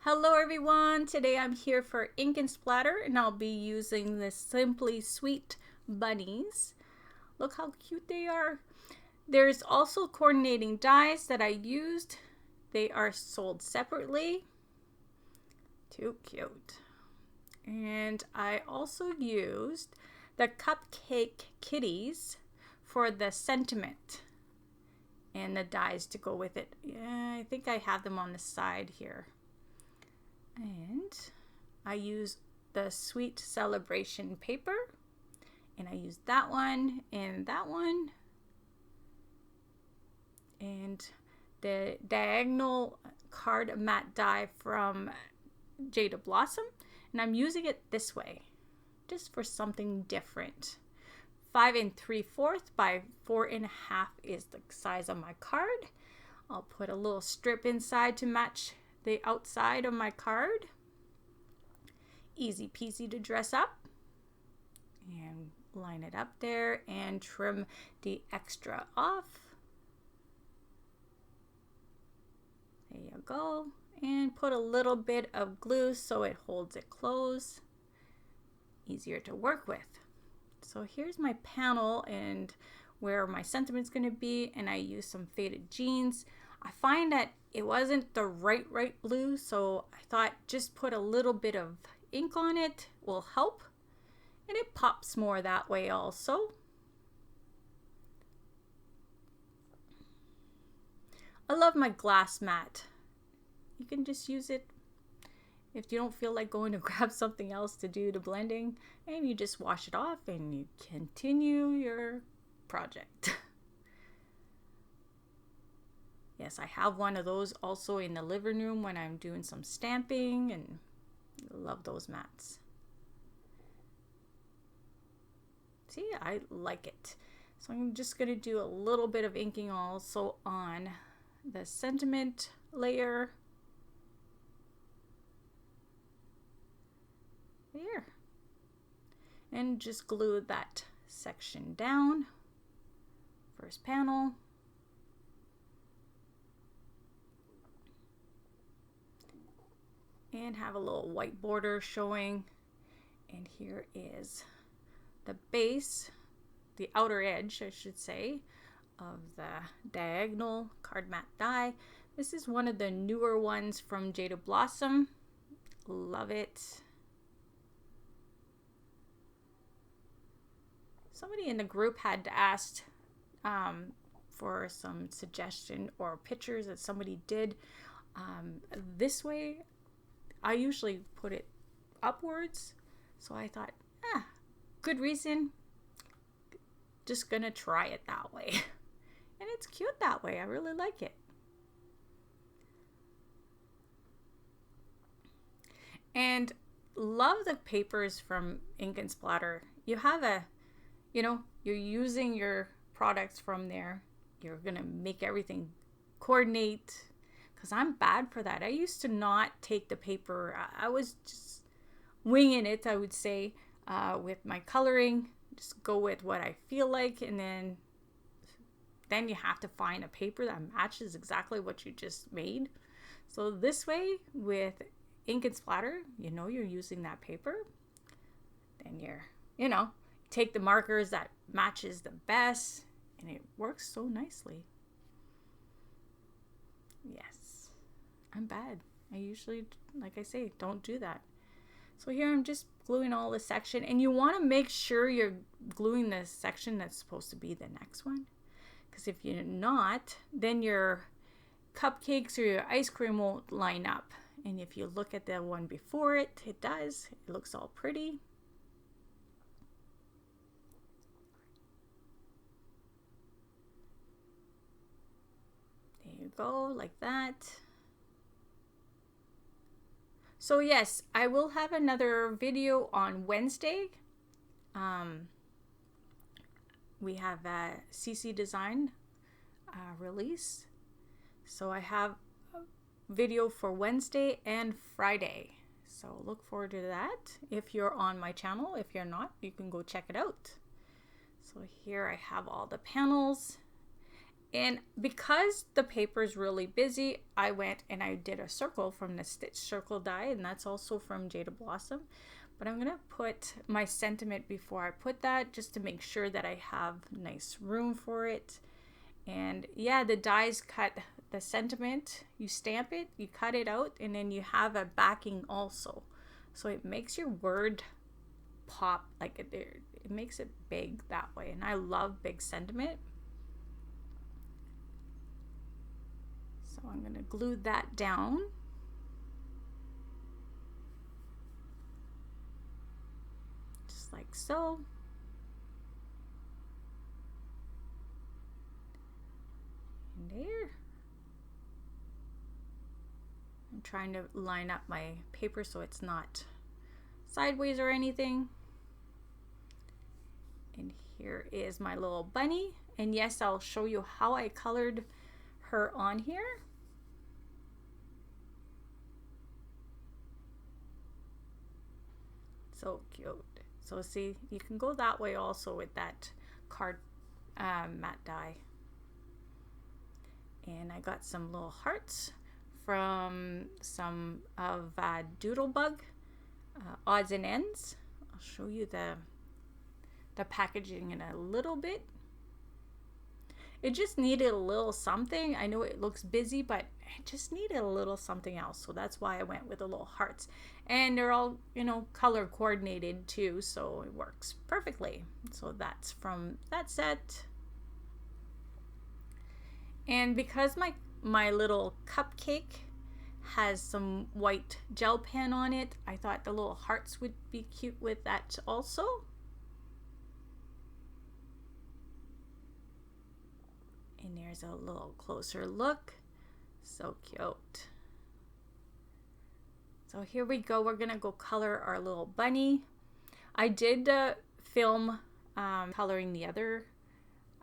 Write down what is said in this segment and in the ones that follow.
Hello everyone, today I'm here for ink and splatter and I'll be using the Simply Sweet Bunnies. Look how cute they are. There's also coordinating dies that I used. They are sold separately. Too cute. And I also used the cupcake kitties for the sentiment and the dies to go with it. Yeah, I think I have them on the side here. And I use the Sweet Celebration paper, and I use that one and that one, and the diagonal card matte die from Jada Blossom, and I'm using it this way just for something different. 5 3/4 by 4.5 is the size of my card. I'll put a little strip inside to match the outside of my card. Easy peasy to dress up. And line it up there and trim the extra off. There you go. And put a little bit of glue so it holds it closed. Easier to work with. So here's my panel and where my sentiment's going to be, and I use some faded jeans. I find that it wasn't the right blue, so I thought just put a little bit of ink on it will help, and it pops more that way also. I love my glass mat. You can just use it if you don't feel like going to grab something else to do the blending, and you just wash it off and you continue your project. Yes, I have one of those also in the living room when I'm doing some stamping, and I love those mats. See, I like it. So I'm just going to do a little bit of inking also on the sentiment layer. Here. And just glue that section down. First panel. And have a little white border showing. And here is the base, the outer edge, I should say, of the diagonal card matte die. This is one of the newer ones from Jada Blossom. Love it. Somebody in the group had asked for some suggestion or pictures that somebody did. This way, I usually put it upwards, so I thought, good reason, just gonna try it that way. And it's cute that way. I really like it. And love the papers from Ink and Splatter. You have you're using your products from there. You're gonna make everything coordinate, because I'm bad for that. I used to not take the paper. I was just winging it, I would say, with my coloring. Just go with what I feel like, and then you have to find a paper that matches exactly what you just made. So this way, with Ink and Splatter, you're using that paper. Then take the markers that matches the best, and it works so nicely. Yes, I'm bad. I usually, like I say, don't do that. So here I'm just gluing all the section, and you want to make sure you're gluing the section that's supposed to be the next one, because if you're not, then your cupcakes or your ice cream won't line up. And if you look at the one before it, it does. It looks all pretty. There you go, like that. So yes, I will have another video on Wednesday. We have a CC Design release. So I have a video for Wednesday and Friday. So look forward to that if you're on my channel. If you're not, you can go check it out. So here I have all the panels. And because the paper is really busy, I went and I did a circle from the Stitch Circle die, and that's also from Jada Blossom. But I'm going to put my sentiment before I put that, just to make sure that I have nice room for it. And yeah, the dies cut the sentiment. You stamp it, you cut it out, and then you have a backing also. So it makes your word pop, like it makes it big that way. And I love big sentiment. So I'm going to glue that down. Just like so. And there. I'm trying to line up my paper so it's not sideways or anything. And here is my little bunny. And yes, I'll show you how I colored her on here. So cute. So see, you can go that way also with that card matte die. And I got some little hearts from some of Doodlebug odds and ends. I'll show you the packaging in a little bit. It just needed a little something. I know it looks busy, but it just needed a little something else. So that's why I went with the little hearts. And they're all, you know, color coordinated too, so it works perfectly. So that's from that set. And because my little cupcake has some white gel pen on it, I thought the little hearts would be cute with that also. And there's a little closer look. So cute. So here we go. We're gonna go color our little bunny. I did film coloring the other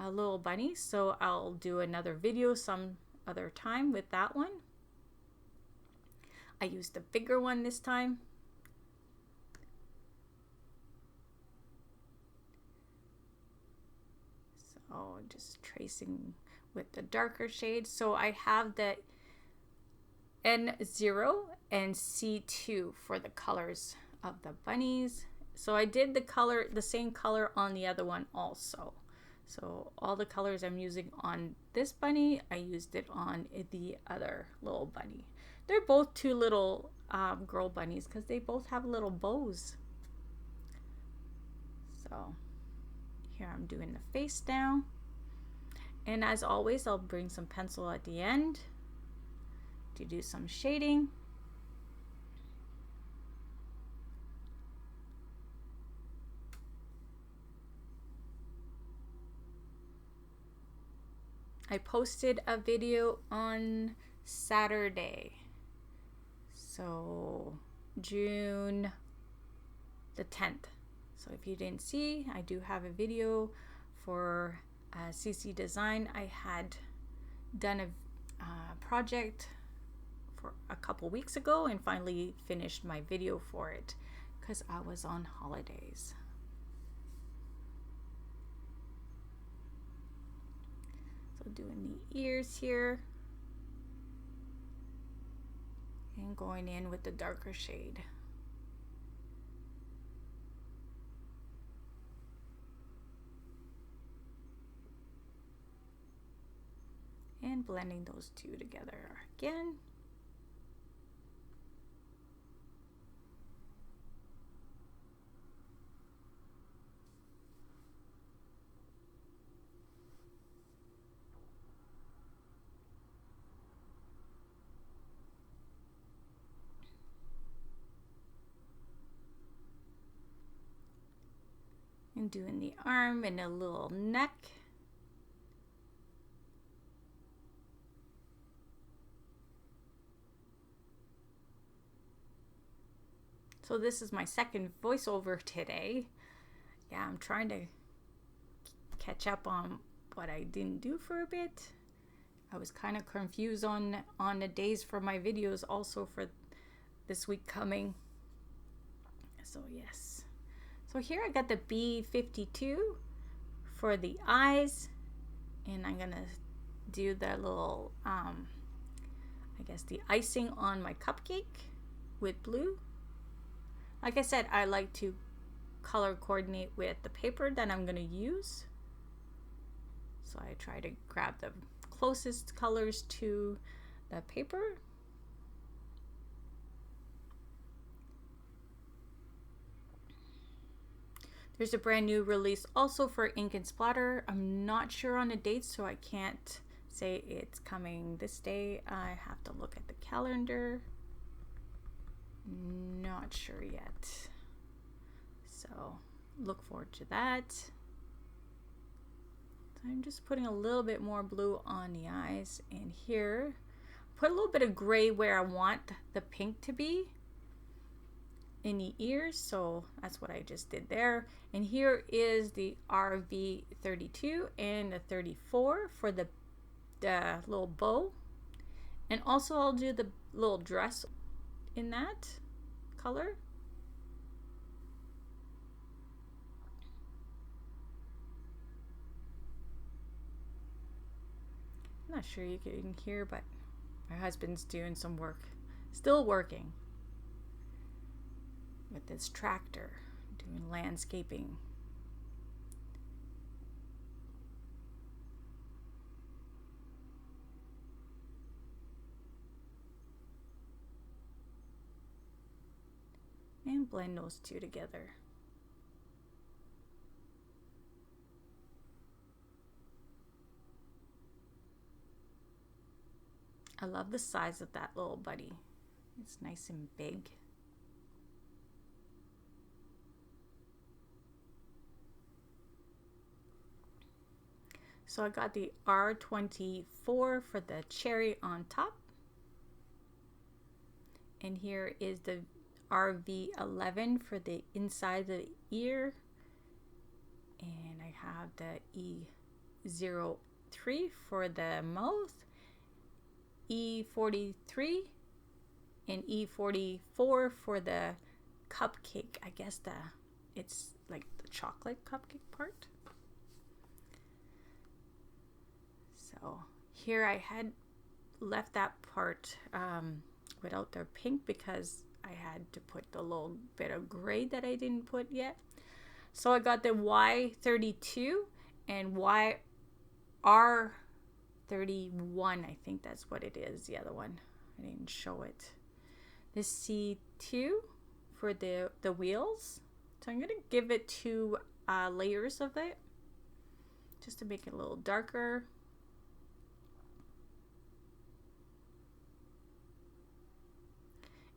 little bunny, so I'll do another video some other time with that one. I used the bigger one this time. So just tracing with the darker shades. So I have the N0 and C2 for the colors of the bunnies. So I did the same color on the other one also. So all the colors I'm using on this bunny, I used it on the other little bunny. They're both two little girl bunnies because they both have little bows. So here I'm doing the face now. And as always, I'll bring some pencil at the end to do some shading. I posted a video on Saturday, so June the 10th. So if you didn't see, I do have a video for CC Design. I had done a project for a couple weeks ago and finally finished my video for it because I was on holidays. So doing the ears here and going in with the darker shade. And blending those two together again. And doing the arm and a little neck. So this is my second voiceover today. Yeah, I'm trying to catch up on what I didn't do for a bit. I was kind of confused on the days for my videos also for this week coming. So yes. So here I got the B52 for the eyes, and I'm gonna do the little, I guess the icing on my cupcake with blue. Like I said, I like to color coordinate with the paper that I'm going to use. So I try to grab the closest colors to the paper. There's a brand new release also for Ink and Splatter. I'm not sure on the date, so I can't say it's coming this day. I have to look at the calendar. Not sure yet. So look forward to that. So I'm just putting a little bit more blue on the eyes, and here put a little bit of gray where I want the pink to be in the ears, so that's what I just did there. And here is the RV32 and the 34 for the little bow, and also I'll do the little dress in that color. I'm not sure you can hear, but my husband's doing some work, still working with this tractor, doing landscaping. And blend those two together. I love the size of that little buddy. It's nice and big. So I got the R24 for the cherry on top. And here is the RV11 for the inside of the ear. And I have the E03 for the mouth, E43 and E44 for the cupcake. I guess it's like the chocolate cupcake part. So here I had left that part without the pink because I had to put the little bit of gray that I didn't put yet. So I got the Y32 and YR31. I think that's what it is, the other one. I didn't show it. The C2 for the wheels. So I'm going to give it 2 layers of it just to make it a little darker.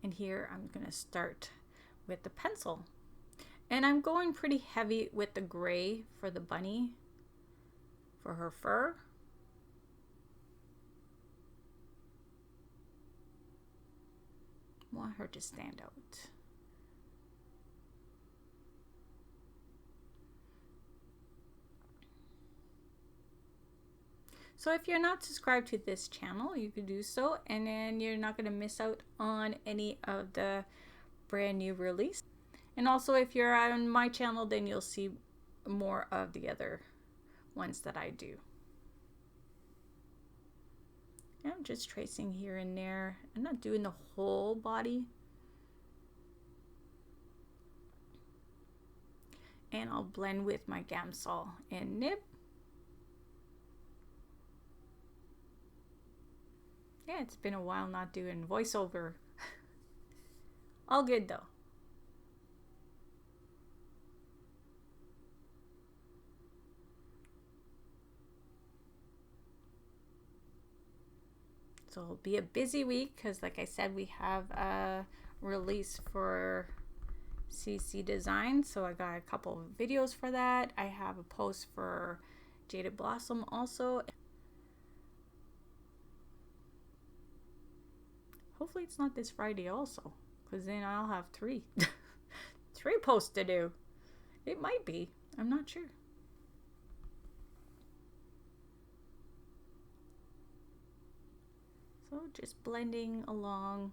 And here I'm going to start with the pencil. And I'm going pretty heavy with the gray for the bunny, for her fur. I want her to stand out. So if you're not subscribed to this channel, you can do so, and then you're not going to miss out on any of the brand new release. And also if you're on my channel, then you'll see more of the other ones that I do. I'm just tracing here and there. I'm not doing the whole body. And I'll blend with my Gamsol and nib. Yeah, it's been a while not doing voiceover. All good though. So it'll be a busy week because, like I said, we have a release for CC Design. So I got a couple of videos for that. I have a post for Jaded Blossom also. Hopefully it's not this Friday also, because then I'll have 3. 3 posts to do. It might be. I'm not sure. So just blending along.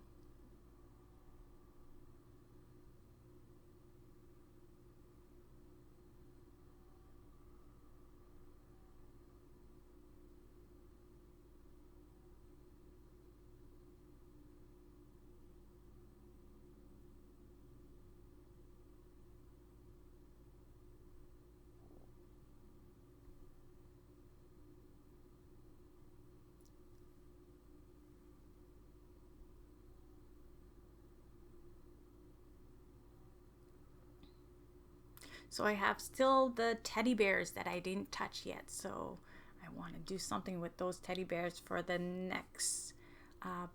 So I have still the teddy bears that I didn't touch yet. So I want to do something with those teddy bears for the next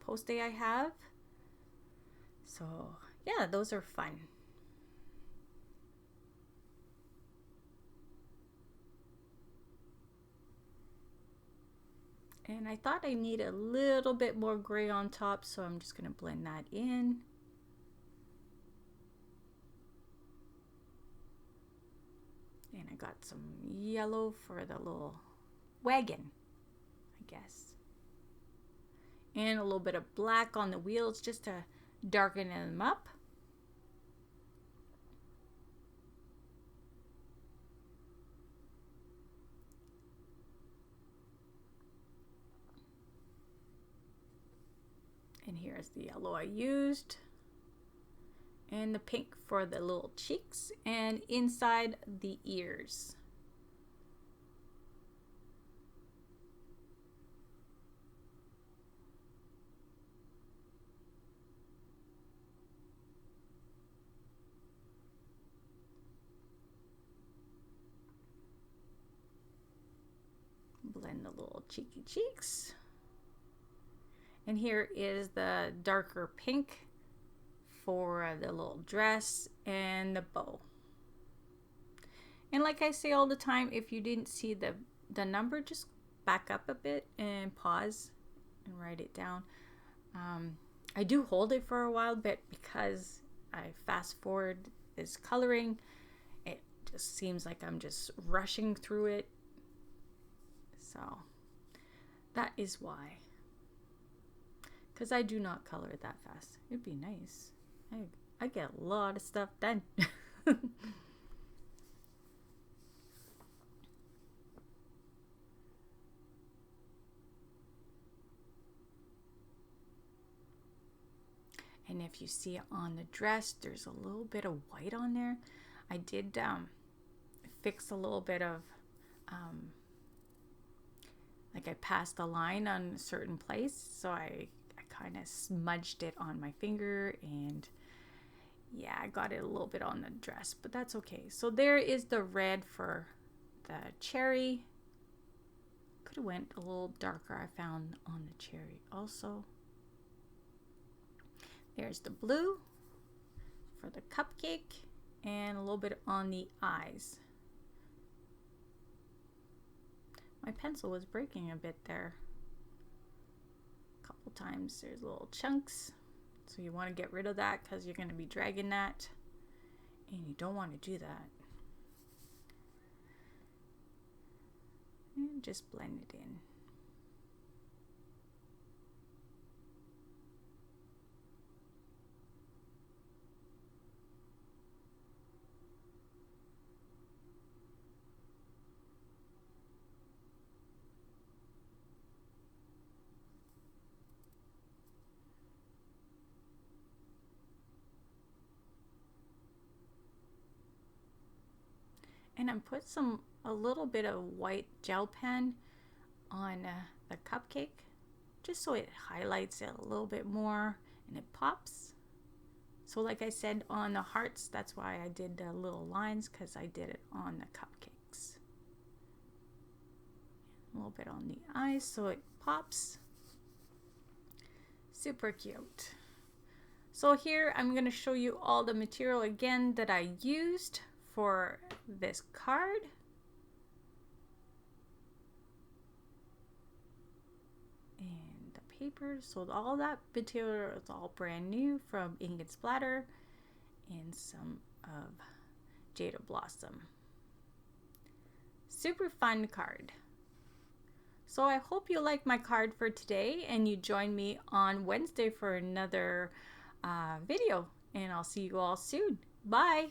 post day I have. So yeah, those are fun. And I thought I need a little bit more gray on top, so I'm just going to blend that in. And I got some yellow for the little wagon, I guess. And a little bit of black on the wheels just to darken them up. And here's the yellow I used. And the pink for the little cheeks and inside the ears. Blend the little cheeky cheeks. And here is the darker pink for the little dress and the bow. And like I say all the time, if you didn't see the number, just back up a bit and pause and write it down. I do hold it for a while, but because I fast forward this coloring, it just seems like I'm just rushing through it. So that is why. Because I do not color it that fast. It'd be nice. I get a lot of stuff done. And if you see on the dress, there's a little bit of white on there. I did fix a little bit of, like I passed the line on a certain place. So I kind of smudged it on my finger, and yeah, I got it a little bit on the dress, but that's okay. So there is the red for the cherry. Could have went a little darker, I found, on the cherry also. There's the blue for the cupcake and a little bit on the eyes. My pencil was breaking a bit there. A couple times there's little chunks. So you want to get rid of that because you're going to be dragging that. And you don't want to do that. And just blend it in. And I put a little bit of white gel pen on the cupcake, just so it highlights it a little bit more and it pops. So like I said on the hearts, that's why I did the little lines, because I did it on the cupcakes. A little bit on the eyes so it pops. Super cute. So here I'm going to show you all the material again that I used for this card. And the paper, so all that material is all brand new from Ink and Splatter, and some of Jada Blossom. Super fun card. So I hope you like my card for today, and you join me on Wednesday for another video, and I'll see you all soon. Bye.